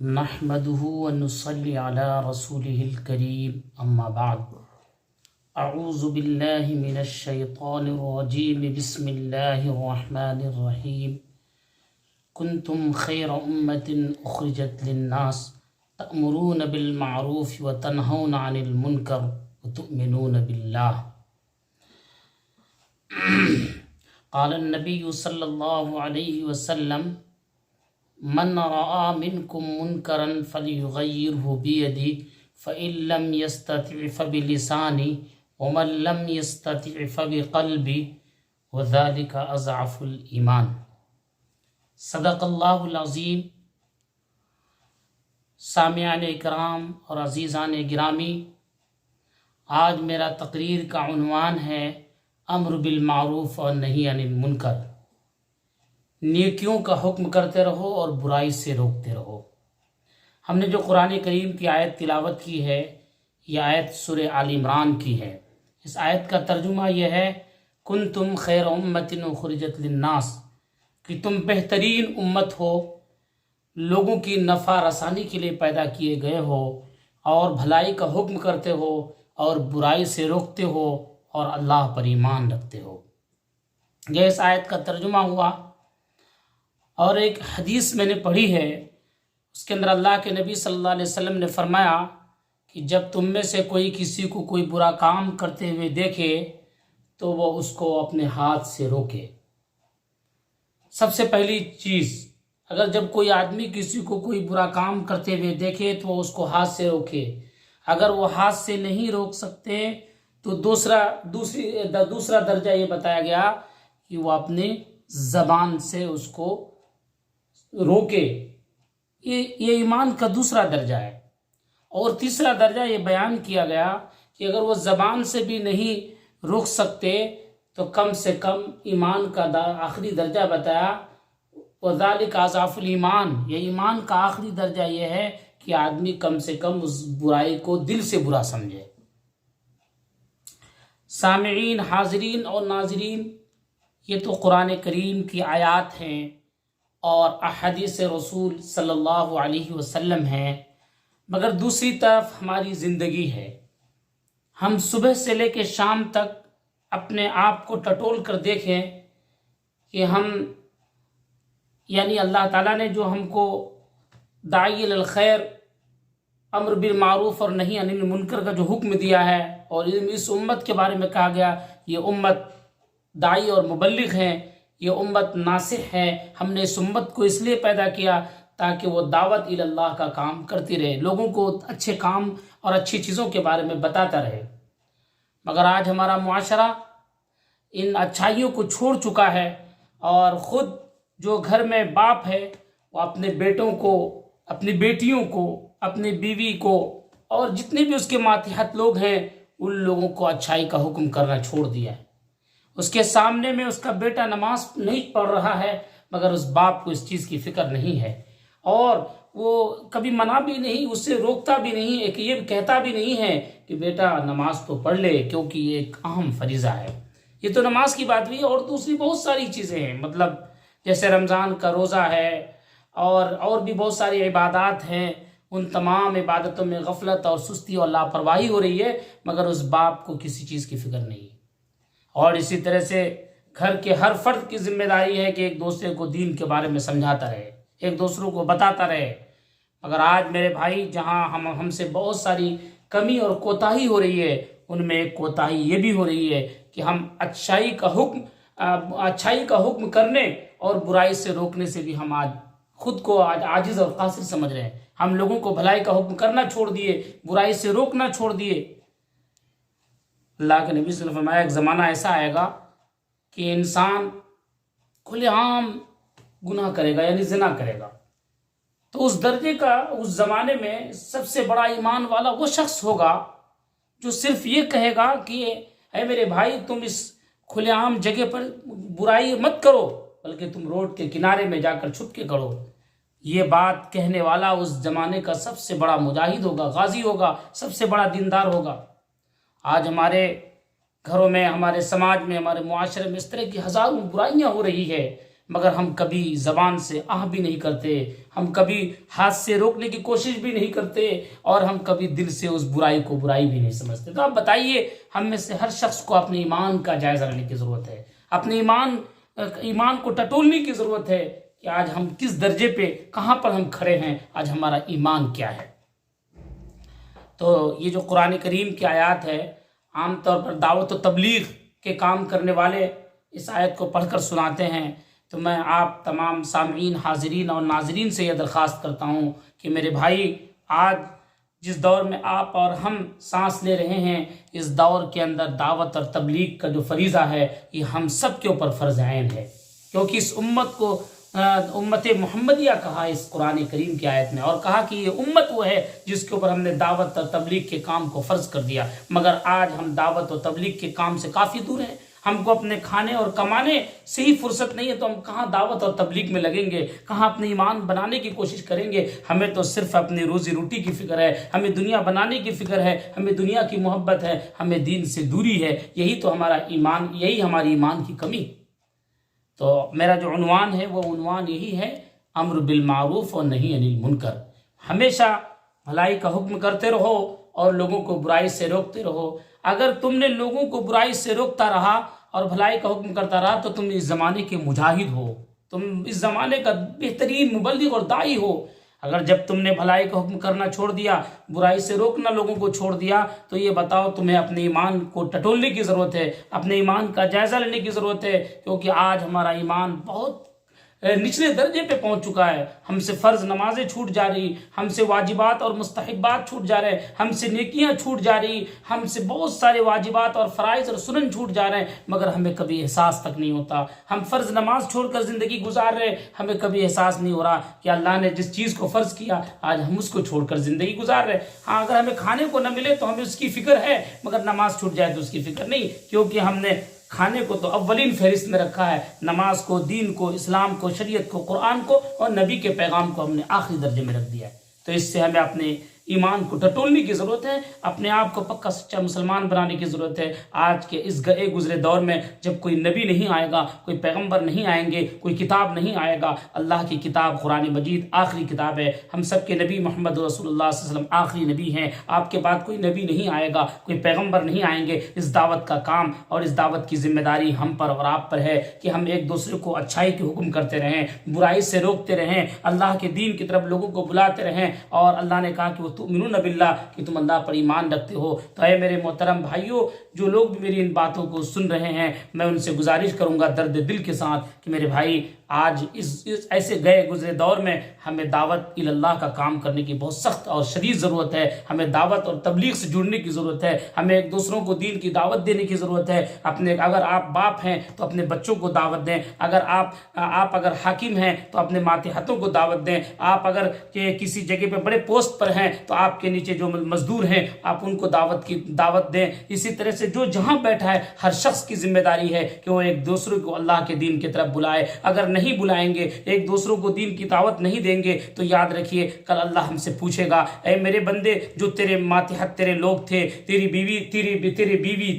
نحمده ونصلي على رسوله الكريم أما بعد أعوذ بالله من الشيطان الرجيم بسم الله الرحمن الرحيم كنتم خير أمة أخرجت للناس تأمرون بالمعروف وتنهون عن المنكر وتؤمنون بالله قال النبي صلى الله عليه وسلم من رأى منكم منكرا فليغيره بيده فإن لم يستطع فبلسانه ومن لم يستطع فبقلبه وذلك أضعف الإيمان صدق اللہ العظیم۔ سامعان اکرام اور عزیزان گرامی، آج میرا تقریر کا عنوان ہے امر بالمعروف اور نہی عن المنکر، نیکیوں کا حکم کرتے رہو اور برائی سے روکتے رہو۔ ہم نے جو قرآن کریم کی آیت تلاوت کی ہے، یہ آیت سورہ آل عمران کی ہے۔ اس آیت کا ترجمہ یہ ہے کنتم خیر امت اخرجت للناس، کہ تم بہترین امت ہو، لوگوں کی نفع رسانی کے لیے پیدا کیے گئے ہو، اور بھلائی کا حکم کرتے ہو اور برائی سے روکتے ہو اور اللہ پر ایمان رکھتے ہو۔ یہ اس آیت کا ترجمہ ہوا۔ اور ایک حدیث میں نے پڑھی ہے، اس کے اندر اللہ کے نبی صلی اللہ علیہ وسلم نے فرمایا کہ جب تم میں سے کوئی کسی کو کوئی برا کام کرتے ہوئے دیکھے تو وہ اس کو اپنے ہاتھ سے روکے۔ سب سے پہلی چیز، اگر جب کوئی آدمی کسی کو کوئی برا کام کرتے ہوئے دیکھے تو وہ اس کو ہاتھ سے روکے۔ اگر وہ ہاتھ سے نہیں روک سکتے تو دوسرا درجہ یہ بتایا گیا کہ وہ اپنے زبان سے اس کو روکے۔ یہ ایمان کا دوسرا درجہ ہے۔ اور تیسرا درجہ یہ بیان کیا گیا کہ اگر وہ زبان سے بھی نہیں روک سکتے تو کم سے کم ایمان کا آخری درجہ بتایا، وَذَلِكَ أَضْعَفُ الْإِيمَانِ، یہ ایمان کا آخری درجہ یہ ہے کہ آدمی کم سے کم اس برائی کو دل سے برا سمجھے۔ سامعین، حاضرین اور ناظرین، یہ تو قرآن کریم کی آیات ہیں اور احادیث رسول صلی اللہ علیہ وسلم ہیں، مگر دوسری طرف ہماری زندگی ہے۔ ہم صبح سے لے کے شام تک اپنے آپ کو ٹٹول کر دیکھیں کہ ہم یعنی اللہ تعالیٰ نے جو ہم کو داعی الخیر، امر بالمعروف اور نہی عن المنکر کا جو حکم دیا ہے، اور اس امت کے بارے میں کہا گیا یہ امت داعی اور مبلغ ہیں، یہ امت ناصح ہے۔ ہم نے اس امت کو اس لیے پیدا کیا تاکہ وہ دعوت اللہ کا کام کرتی رہے، لوگوں کو اچھے کام اور اچھی چیزوں کے بارے میں بتاتا رہے۔ مگر آج ہمارا معاشرہ ان اچھائیوں کو چھوڑ چکا ہے، اور خود جو گھر میں باپ ہے وہ اپنے بیٹوں کو، اپنی بیٹیوں کو، اپنی بیوی کو اور جتنے بھی اس کے ماتحت لوگ ہیں ان لوگوں کو اچھائی کا حکم کرنا چھوڑ دیا ہے۔ اس کے سامنے میں اس کا بیٹا نماز نہیں پڑھ رہا ہے، مگر اس باپ کو اس چیز کی فکر نہیں ہے، اور وہ کبھی منع بھی نہیں، اس سے روکتا بھی نہیں ہے، کہ یہ کہتا بھی نہیں ہے کہ بیٹا نماز تو پڑھ لے، کیونکہ یہ ایک اہم فریضہ ہے۔ یہ تو نماز کی بات ہوئی، اور دوسری بہت ساری چیزیں ہیں، مطلب جیسے رمضان کا روزہ ہے اور بھی بہت ساری عبادات ہیں، ان تمام عبادتوں میں غفلت اور سستی اور لاپرواہی ہو رہی ہے، مگر اس باپ کو کسی چیز کی فکر نہیں۔ اور اسی طرح سے گھر کے ہر فرد کی ذمہ داری ہے کہ ایک دوسرے کو دین کے بارے میں سمجھاتا رہے، ایک دوسروں کو بتاتا رہے۔ مگر آج میرے بھائی، جہاں ہم سے بہت ساری کمی اور کوتاہی ہو رہی ہے، ان میں ایک کوتاہی یہ بھی ہو رہی ہے کہ ہم اچھائی کا حکم کرنے اور برائی سے روکنے سے بھی ہم آج خود کو عاجز اور قاصر سمجھ رہے ہیں۔ ہم لوگوں کو بھلائی کا حکم کرنا چھوڑ دیے، برائی سے روکنا چھوڑ دیے۔ اللہ کے نبی صلی اللہ علیہ وسلم نے فرمایا ایک زمانہ ایسا آئے گا کہ انسان کھلے عام گناہ کرے گا، یعنی زنا کرے گا، تو اس درجے کا اس زمانے میں سب سے بڑا ایمان والا وہ شخص ہوگا جو صرف یہ کہے گا کہ اے میرے بھائی، تم اس کھلے عام جگہ پر برائی مت کرو، بلکہ تم روڈ کے کنارے میں جا کر چھپ کے کرو۔ یہ بات کہنے والا اس زمانے کا سب سے بڑا مجاہد ہوگا، غازی ہوگا، سب سے بڑا دیندار ہوگا۔ آج ہمارے گھروں میں، ہمارے سماج میں، ہمارے معاشرے میں اس طرح کی ہزاروں برائیاں ہو رہی ہے، مگر ہم کبھی زبان سے آہ بھی نہیں کرتے، ہم کبھی ہاتھ سے روکنے کی کوشش بھی نہیں کرتے، اور ہم کبھی دل سے اس برائی کو برائی بھی نہیں سمجھتے۔ تو آپ بتائیے، ہم میں سے ہر شخص کو اپنے ایمان کا جائزہ لینے کی ضرورت ہے، اپنے ایمان کو ٹٹولنے کی ضرورت ہے کہ آج ہم کس درجے پہ، کہاں پر ہم کھڑے ہیں، آج ہمارا ایمان کیا ہے۔ تو یہ جو قرآن کریم کی آیات ہے، عام طور پر دعوت و تبلیغ کے کام کرنے والے اس آیت کو پڑھ کر سناتے ہیں، تو میں آپ تمام سامعین، حاضرین اور ناظرین سے یہ درخواست کرتا ہوں کہ میرے بھائی، آج جس دور میں آپ اور ہم سانس لے رہے ہیں، اس دور کے اندر دعوت اور تبلیغ کا جو فریضہ ہے، یہ ہم سب کے اوپر فرض عین ہے، کیونکہ اس امت کو امت محمدیہ کہا اس قرآن کریم کی آیت میں، اور کہا کہ یہ امت وہ ہے جس کے اوپر ہم نے دعوت اور تبلیغ کے کام کو فرض کر دیا۔ مگر آج ہم دعوت و تبلیغ کے کام سے کافی دور ہیں، ہم کو اپنے کھانے اور کمانے سے ہی فرصت نہیں ہے، تو ہم کہاں دعوت اور تبلیغ میں لگیں گے، کہاں اپنے ایمان بنانے کی کوشش کریں گے۔ ہمیں تو صرف اپنی روزی روٹی کی فکر ہے، ہمیں دنیا بنانے کی فکر ہے، ہمیں دنیا کی محبت ہے، ہمیں دین سے دوری ہے۔ یہی تو ہمارا ایمان، یہی ہماری ایمان کی کمی۔ تو میرا جو عنوان ہے وہ عنوان یہی ہے، امر بالمعروف اور نہی عن المنکر۔ ہمیشہ بھلائی کا حکم کرتے رہو اور لوگوں کو برائی سے روکتے رہو۔ اگر تم نے لوگوں کو برائی سے روکتا رہا اور بھلائی کا حکم کرتا رہا تو تم اس زمانے کے مجاہد ہو، تم اس زمانے کا بہترین مبلغ اور داعی ہو۔ اگر جب تم نے بھلائی کا حکم کرنا چھوڑ دیا، برائی سے روکنا لوگوں کو چھوڑ دیا، تو یہ بتاؤ تمہیں اپنے ایمان کو ٹٹولنے کی ضرورت ہے، اپنے ایمان کا جائزہ لینے کی ضرورت ہے، کیونکہ آج ہمارا ایمان بہت نچلے درجے پہ پہنچ چکا ہے۔ ہم سے فرض نمازیں چھوٹ جا رہی، ہم سے واجبات اور مستحبات چھوٹ جا رہے، ہم سے نیکیاں چھوٹ جا رہی، ہم سے بہت سارے واجبات اور فرائض اور سنن چھوٹ جا رہے ہیں، مگر ہمیں کبھی احساس تک نہیں ہوتا۔ ہم فرض نماز چھوڑ کر زندگی گزار رہے، ہمیں کبھی احساس نہیں ہو رہا کہ اللہ نے جس چیز کو فرض کیا آج ہم اس کو چھوڑ کر زندگی گزار رہے۔ ہاں، اگر ہمیں کھانے کو نہ ملے تو ہمیں اس کی فکر ہے، مگر نماز چھوٹ جائے تو اس کی فکر نہیں، کیونکہ ہم نے کھانے کو تو اولین فہرست میں رکھا ہے، نماز کو، دین کو، اسلام کو، شریعت کو، قرآن کو اور نبی کے پیغام کو ہم نے آخری درجے میں رکھ دیا ہے۔ تو اس سے ہمیں اپنے ایمان کو ٹٹولنے کی ضرورت ہے، اپنے آپ کو پکا سچا مسلمان بنانے کی ضرورت ہے۔ آج کے اس گئے گزرے دور میں جب کوئی نبی نہیں آئے گا، کوئی پیغمبر نہیں آئیں گے، کوئی کتاب نہیں آئے گا، اللہ کی کتاب قرآن مجید آخری کتاب ہے۔ ہم سب کے نبی محمد رسول اللہ صلی اللہ علیہ وسلم آخری نبی ہیں۔ آپ کے بعد کوئی نبی نہیں آئے گا، کوئی پیغمبر نہیں آئیں گے۔ اس دعوت کا کام اور اس دعوت کی ذمہ داری ہم پر اور آپ پر ہے کہ ہم ایک دوسرے کو اچھائی کے حکم کرتے رہیں، برائی سے روکتے رہیں، اللہ کے دین کی طرف لوگوں کو بلاتے رہیں۔ اور اللہ نے کہا کہ وہ تؤمنون باللہ، کہ تم اللہ پر ایمان رکھتے ہو۔ تو اے میرے محترم بھائیوں، جو لوگ بھی میری ان باتوں کو سن رہے ہیں، میں ان سے گزارش کروں گا درد دل کے ساتھ کہ میرے بھائی، آج اس ایسے گئے گزرے دور میں ہمیں دعوت اللہ کا کام کرنے کی بہت سخت اور شدید ضرورت ہے۔ ہمیں دعوت اور تبلیغ سے جڑنے کی ضرورت ہے، ہمیں ایک دوسروں کو دین کی دعوت دینے کی ضرورت ہے۔ اگر آپ باپ ہیں تو اپنے بچوں کو دعوت دیں، اگر آپ اگر حاکم ہیں تو اپنے ماتحتوں کو دعوت دیں، آپ اگر کسی جگہ پہ بڑے پوسٹ پر ہیں تو آپ کے نیچے جو مزدور ہیں آپ ان کو دعوت دیں۔ اسی طرح سے جو جہاں بیٹھا ہے ہر شخص کی ذمہ داری ہے کہ وہ ایک دوسرے کو اللہ کے دین کی طرف بلائے۔ اگر نہیں بلائیں گے، ایک دوسروں کو دین کی دعوت نہیں دیں گے تو یاد رکھیے کل اللہ ہم سے پوچھے گا، اے میرے بندے، جو تیرے ماتحت تیرے لوگ تھے، تیری بیوی،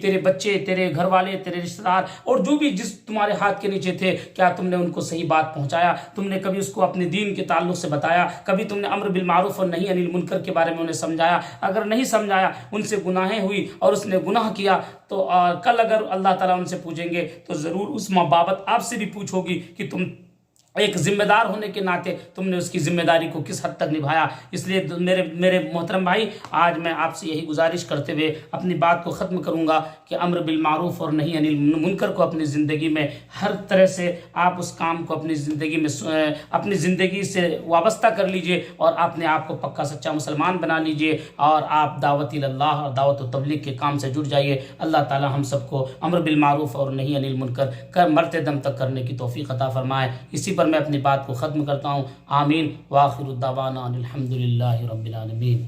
تیرے بچے، تیرے گھر والے، تیرے رشتہ دار اور جو بھی جس تمہارے ہاتھ کے نیچے تھے، کیا تم نے ان کو صحیح بات پہنچایا؟ تم نے کبھی اس کو اپنے دین کے تعلق سے بتایا؟ کبھی تم نے امر بالمعروف اور نہی عن المنکر کے بارے میں انہیں سمجھایا؟ اگر نہیں سمجھایا، ان سے گناہیں ہوئی اور اس نے گناہ کیا، تو کل اگر اللہ تعالیٰ ان سے پوچھیں گے تو ضرور اس ماں بابت آپ سے بھی پوچھ ہوگی کہ تم ایک ذمہ دار ہونے کے ناطے تم نے اس کی ذمہ داری کو کس حد تک نبھایا۔ اس لیے میرے محترم بھائی، آج میں آپ سے یہی گزارش کرتے ہوئے اپنی بات کو ختم کروں گا کہ امر بالمعروف اور نہی عن المنکر کو اپنی زندگی میں ہر طرح سے آپ اس کام کو اپنی زندگی سے وابستہ کر لیجئے اور اپنے آپ کو پکا سچا مسلمان بنا لیجئے اور آپ دعوت اللہ اور دعوت و تبلیغ کے کام سے جڑ جائیے۔ اللہ تعالی ہم سب کو امر بالمعروف اور نہی عن المنکر مرتے دم تک کرنے کی توفیق عطا فرمائے۔ اسی پر میں اپنی بات کو ختم کرتا ہوں۔ آمین۔ وآخر الدعوانا الحمدللہ رب العالمین۔